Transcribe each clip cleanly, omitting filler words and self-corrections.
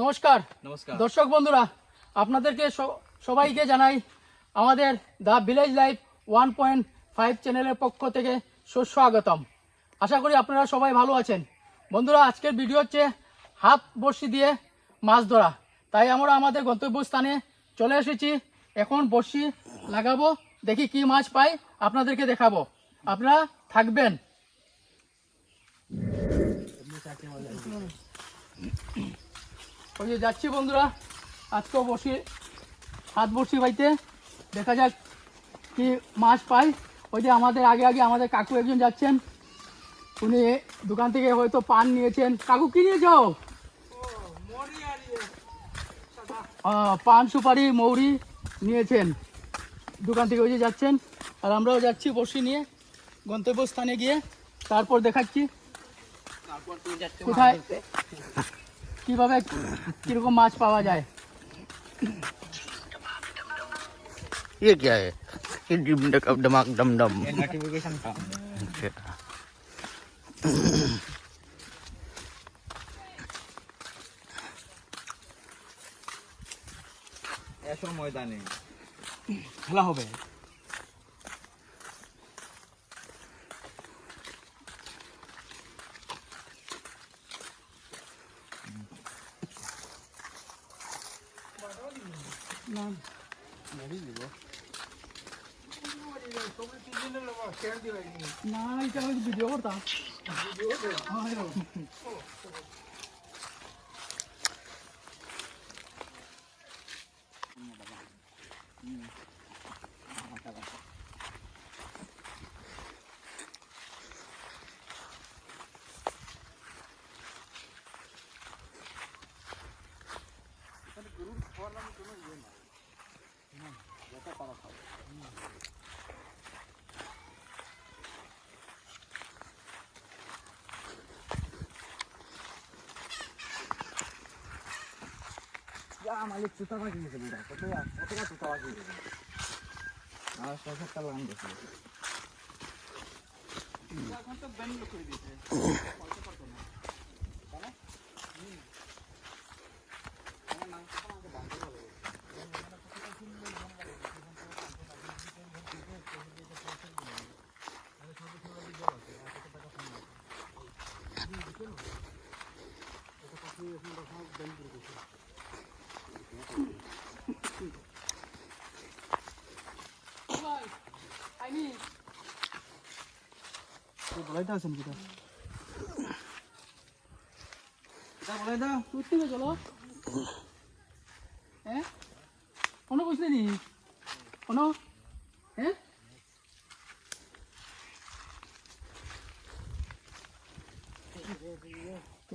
নমস্কার দর্শক বন্ধুরা, আপনাদেরকে সবাইকে জানাই আমাদের দ্য ভিলেজ লাইফ 1.5 চ্যানেলের পক্ষ থেকে সুস্বাগতম। আশা করি আপনারা সবাই ভালো আছেন। বন্ধুরা, আজকের ভিডিও হচ্ছে হাত বড়শি দিয়ে মাছ ধরা। তাই আমরা আমাদের গন্তব্যস্থানে চলে এসেছি। এখন বড়শি লাগাবো, দেখি কি মাছ পাই, আপনাদেরকে দেখাবো। আপনারা থাকবেন। ওই যে যাচ্ছি বন্ধুরা, আজকেও বসি হাত বড়শি পাইতে, দেখা যাক কি মাছ পাই। ওই যে আমাদের আগে আগে আমাদের কাকু একজন যাচ্ছেন, উনি দোকান থেকে হয়তো পান নিয়েছেন। কাকু কি নিয়েছ? পান সুপারি মৌরি নিয়েছেন দোকান থেকে, ওই যে যাচ্ছেন। আর আমরাও যাচ্ছি বড়শি নিয়ে গন্তব্যস্থানে গিয়ে, তারপর দেখাচ্ছি কোথায় কিভাবে কিরকম মাছ পাওয়া যায়। ये क्या है? ये डिम डम डमाक डम डम नोटिफिकेशन का ऐसा ময়দানে খেলা হবে। না, এটা আমি ভিডিও করতাম। মালিক চুতা পাখি গেছে বুড়া, কতটা চুতা পাখি গেছে। আর ৬০ লাগান গেছে। এখন তো ব্যান্ড করে দিয়েছে। বলাইতে আছেন কিটা বলাই দা তুই থেকে চলো। হ্যাঁ কোনো বুঝলি নি কোনো? হ্যাঁ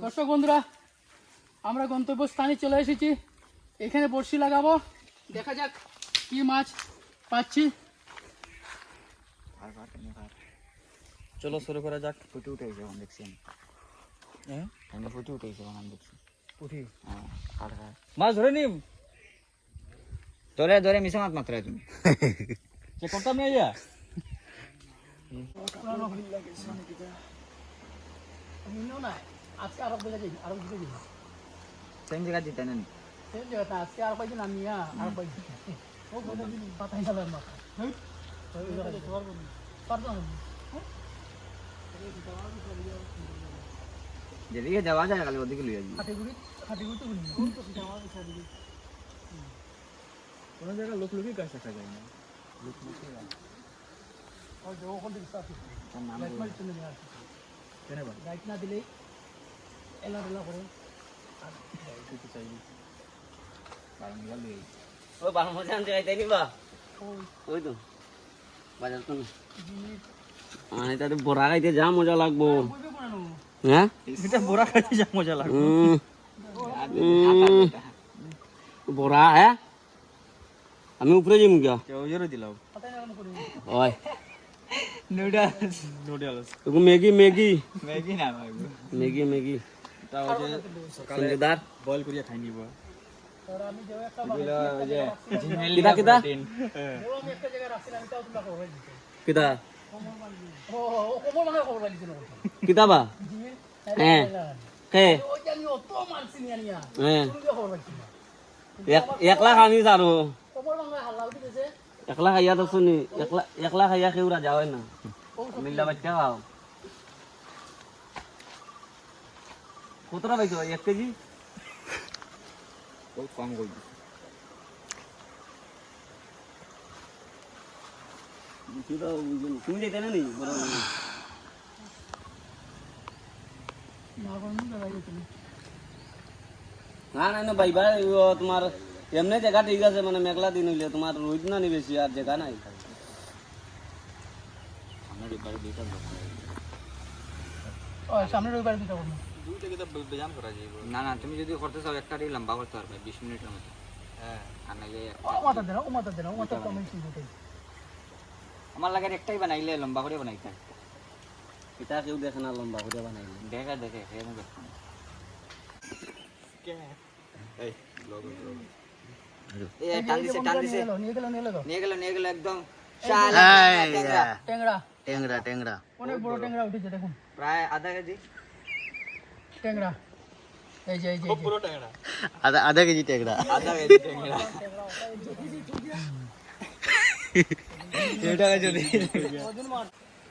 দর্শক বন্ধুরা, আমরা গন্তব্যস্থানে চলে এসেছি। এখানে বড়শি লাগাবো, দেখা যাক কি মাছ পাচ্ছি। চলো শুরু করা যাক। ফুটে উঠেছে এখন দেখছি আমি। হ্যাঁ আমি ফুটে উঠেছে এখন আমি দেখছি। উঠি হ্যাঁ মাছ ধরে নিম। ধরে ধরে মিশে মাছ মাত্রা তুমি সে করতাম নিয়ে যা। আজকে আরো দিকে যাই, আরো দিকে যাই। সেম জায়গা দিতে নেন। সেই জায়গাটা আজকে আর কয়েকদিন আমি আর কয়েকদিন ও কতদিন পাতাই গেল মাথা। যেদিকে যাওয়া যায় খালি ওদিকে লইয়া যাবি। কোনো জায়গায় লোক লুকিয়ে কাজ দেখা যায় না। লোক লুকিয়ে গাইড না দিলেই এলা ঢেলা করে। ও বারো মজা আনতে যাইতে নিবা ওই তো বাজার তো আমি তাতে বড়া খাইতে যা মজা লাগবো। হ্যাঁ এটা বড়া খাইতে যা মজা লাগবে। বড়া হ্যাঁ আমি উপরে যাই মুখিয়া কেউ দিলাম ওই noodles noodles Maggi Maggi Maggi না ম্যাগি ম্যাগি তা ওই যে সকালে বয়েল করিয়া খাই নিব। কিতা কিতা কিতা কিতা বা হ্যাঁ কে ওই যে আমি অত মারছি নিয়া নিয়া হ্যাঁ তুমি যে খবর পাচ্ছি না একলা খানি সারো খবর বাংলা হাল্লা উঠে গেছে একলা খাইয়া তো শুনি একলা খাইয়া কেউ রাজা হয় না মিল্লা বাচ্চা খাও কতটা পাইছো 1 কেজি বহুত কম করবি তুমি যেতে না নি বড় না কোন দাদা তুমি না না না ভাই ভাই তোমার এমনি জায়গা ঠিক আছে মানে মেঘলা দিন হইলে তোমার রোদ না নি বেশি আর জায়গা নাই আমার এবারে দুইটা লোক ও সামনে রবিবার দিতে পারবো দুই থেকে তো বেজান করা যায় না না তুমি যদি করতে চাও একটাই লম্বা করতে পারবে 20 মিনিটের মতো হ্যাঁ আর নাইলে ও মাথা দেনা ও মাথা দেনা ও মাথা কমেন্ট দিতে আমার লাগে একটাই বানাইলে লম্বা করে বানাইতে এটা কেউ দেখে না লম্বা করে বানাইলে দেখা দেখে কেন দেখো এই ব্লগ এ টান দিছে নিয়ে গেল একদম শালা ট্যাংরা টেংরা টেংরা অনেক বড় ট্যাংরা উঠেছে দেখুন প্রায় আধা কেজি ট্যাংরা এই যে আধা কেজি টেংরা আধা কেজি টেংরা এটা যদি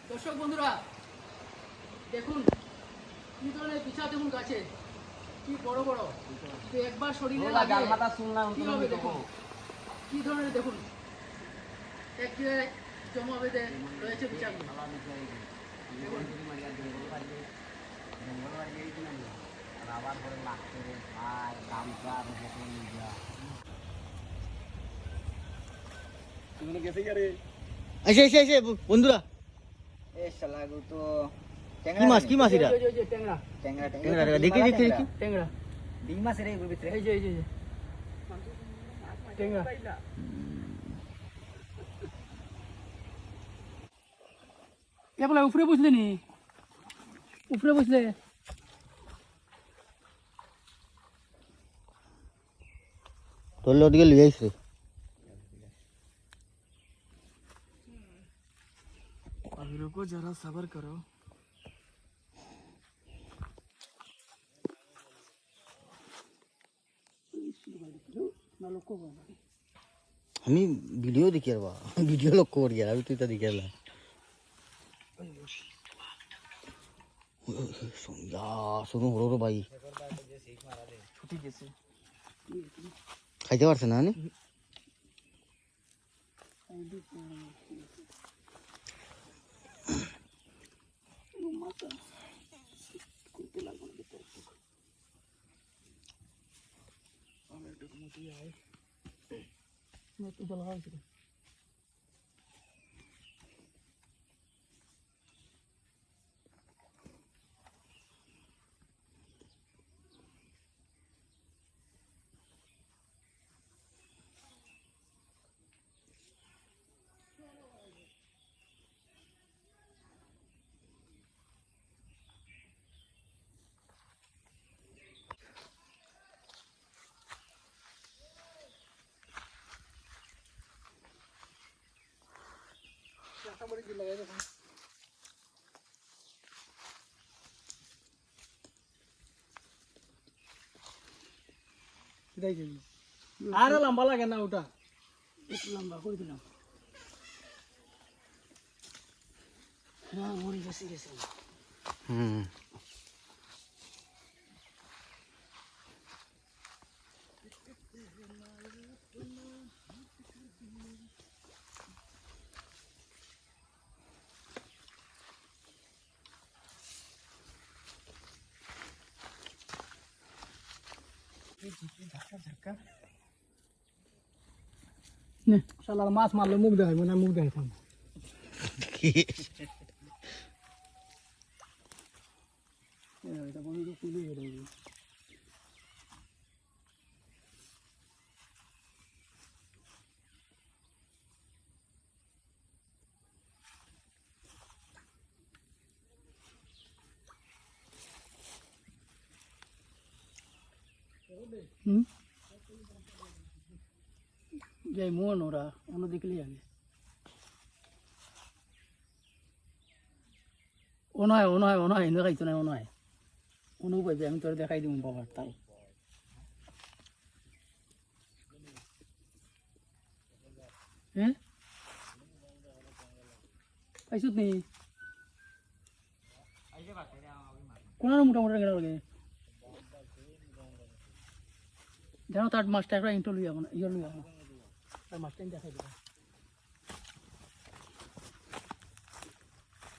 দর্শক বন্ধুরা দেখুন কি ধরনের পিছা দেখুন গাছে কি বড় বড় তো একবার শরীরে লাগে মাথা শুনলাম কি হবে দেখুন কি ধরনের দেখুন এক জায়গায় জমা বেঁধে রয়েছে পিছাগুলো এসে এসে এসে বন্ধুরা এ শালা গো তো কি মাছ এটা এই যে ট্যাংরা টেংরা টেংরা দেখি দেখি দেখি ট্যাংরা ডিম মাছ রে এর ভিতরে এই যে ট্যাংরা এ বলে উপরে বসলে নি উপরে বসলে ধরলে ওদিকে লিয়ে আইস রে अभी रुको जरा सब्र करो আমি ভিডিও দেখি আর বা ভিডিও লক্ষ্য করি আর আমি তুই তো দেখি এলাম শোনো হলো ভাই ছুটি গেছে খাইতে পারছে না নি मैं तो जला है আরে লম্বা লাগে না ওটা একটু লম্বা করে দিলাম হ্যাঁ মরে গেছে হুম শালার মাছ মারলে মুখ দেখাইব না মুখ দেখাইতাম যাই মন ওরা অন্য দেখলেই আগে ও নয় এনে খাইতো না ও নয় অনুপাইবে আমি তোর দেখাই দিব বাবার তাই হ্যাঁ পাইছত নি কোন মোটামুটি ট্যাংরা লাগে জানো তার মাছটা একটা ইন্টো লুই যাবো না ইয়ে লুই যাবো না তার মাছটা দেখাই দেবো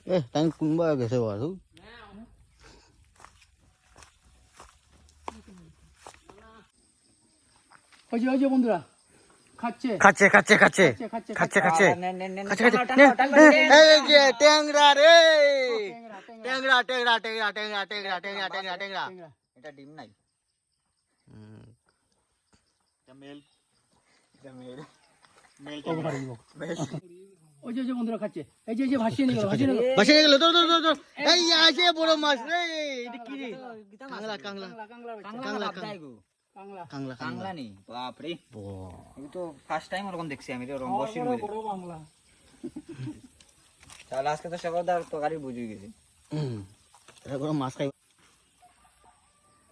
এ তাই কোনবা গেছে বাৰু ওই যে বন্ধুরা খাচ্ছে খাচ্ছে খাচ্ছে খাচ্ছে খাচ্ছে খাচ্ছে খাচ্ছে নেন নেন নেন খাচ্ছে খাচ্ছে এই যে ট্যাংরা রে ট্যাংরা ট্যাংরা ট্যাংরা ট্যাংরা ট্যাংরা ট্যাংরা ট্যাংরা ট্যাংরা এটা ডিম নাই ওই যে বন্ধুরা খাচ্ছে এই যে ভাসিয়ে নিয়ে গেল বাসে গেল তো তো তো এই আসে বড় মাছ রে এটা কি রে কাংলা কাংলা কাংলা ভাবদাই গো কাংলা কাংলা কাংলা নি বাপ রে বাহ আমি তো ফার্স্ট টাইম ওরকম দেখছি আমি তো ওরকম বসির মধ্যে বড় বাংলা তাহলে আজকে তো সকলদার তরকারি বুঝে গেছে এটা বড় মাছ খাই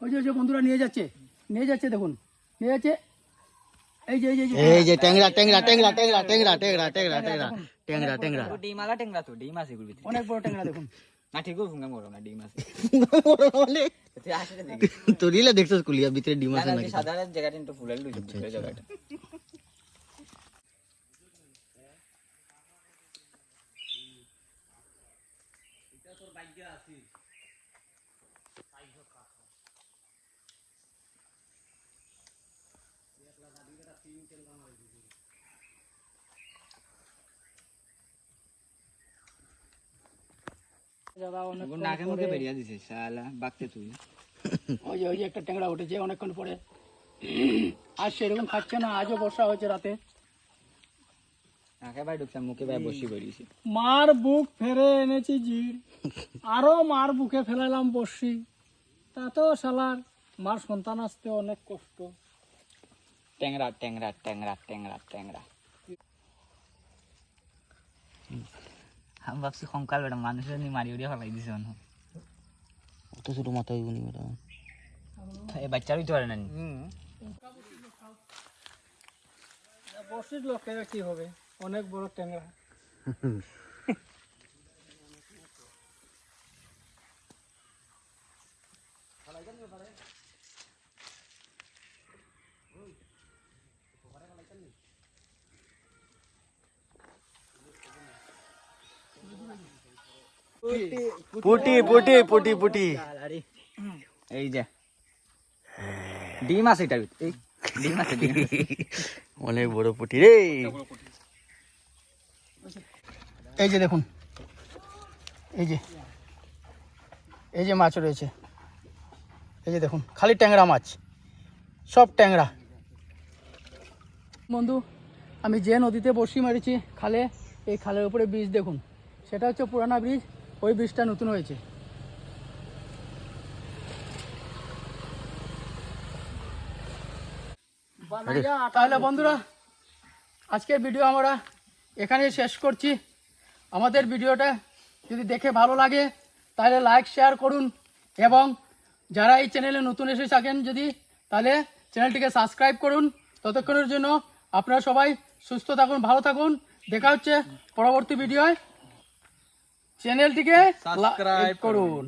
ওই যে বন্ধুরা নিয়ে যাচ্ছে দেখুন নিয়ে যাচ্ছে এই যে ট্যাংরা ট্যাংরা ট্যাংরা ট্যাংরা ট্যাংরা ট্যাংরা ট্যাংরা ট্যাংরা ট্যাংরা ট্যাংরা তো ডিম আলা টেংরা তো ডিম আছে গুলো অনেক বড় ট্যাংরা দেখুন না ঠিক আছে ফুঙ্গা মরো না ডিম আছে বলে তুই আসলে দেখি তোরিলা দেখছস কুলিয়া ভিতরে ডিম আছে না নাকি সাধারণ জায়গাটা একটু ফুলাল লইছে পুরো জায়গাটা নাকে মুখে বেরিয়ে দিছে শালা বাকতে তুই ওই যে একটা ট্যাংরা উঠেছে অনেকক্ষণ পরে আজ সেরকম খাচ্ছে না আজও বর্ষা হয়েছে রাতে নাকে ভাই ঢুকছে মুখে ভাই বসি বেরিয়েছে মার বুক ফেরে এনেছি জির আরো মার বুকে ফেলাইলাম বসি তাতেও শালার মার সন্তান আসতে অনেক কষ্ট ট্যাংরা ট্যাংরা ট্যাংরা ট্যাংরা ট্যাংরা আমি ভাবছি কঙ্কাল বেটা মানুষের নি মারি উড়িয়ে ফেলাই দিছে মনে অত ছোট মাথা হইব নি ম্যাডাম এই বাচ্চার হইতে পারে না বসির লোকের কি হবে অনেক বড় ট্যাংরা পুটি পুটি পুটি পুটি এই যে ডিম আছে এটা এই ডিম আছে ডিম অনেক বড় পুটি রে এই যে দেখুন এই যে মাছ রয়েছে এই যে দেখুন খালি ট্যাংরা মাছ সব ট্যাংরা বন্ধু আমি যে নদীতে বসি মারিছি খালে এই খালের উপরে ব্রিজ দেখুন সেটা হচ্ছে পুরানা ব্রিজ ওই ব্রিজটা নতুন হয়েছে তাহলে বন্ধুরা আজকের ভিডিও আমরা এখানে শেষ করছি আমাদের ভিডিওটা যদি দেখে ভালো লাগে তাহলে লাইক শেয়ার করুন এবং যারা এই চ্যানেলে নতুন এসে থাকেন যদি তাহলে চ্যানেলটিকে সাবস্ক্রাইব করুন ততক্ষণের জন্য আপনারা সবাই সুস্থ থাকুন ভালো থাকুন দেখা হচ্ছে পরবর্তী ভিডিওয় চ্যানেলটিকে সাবস্ক্রাইব করুন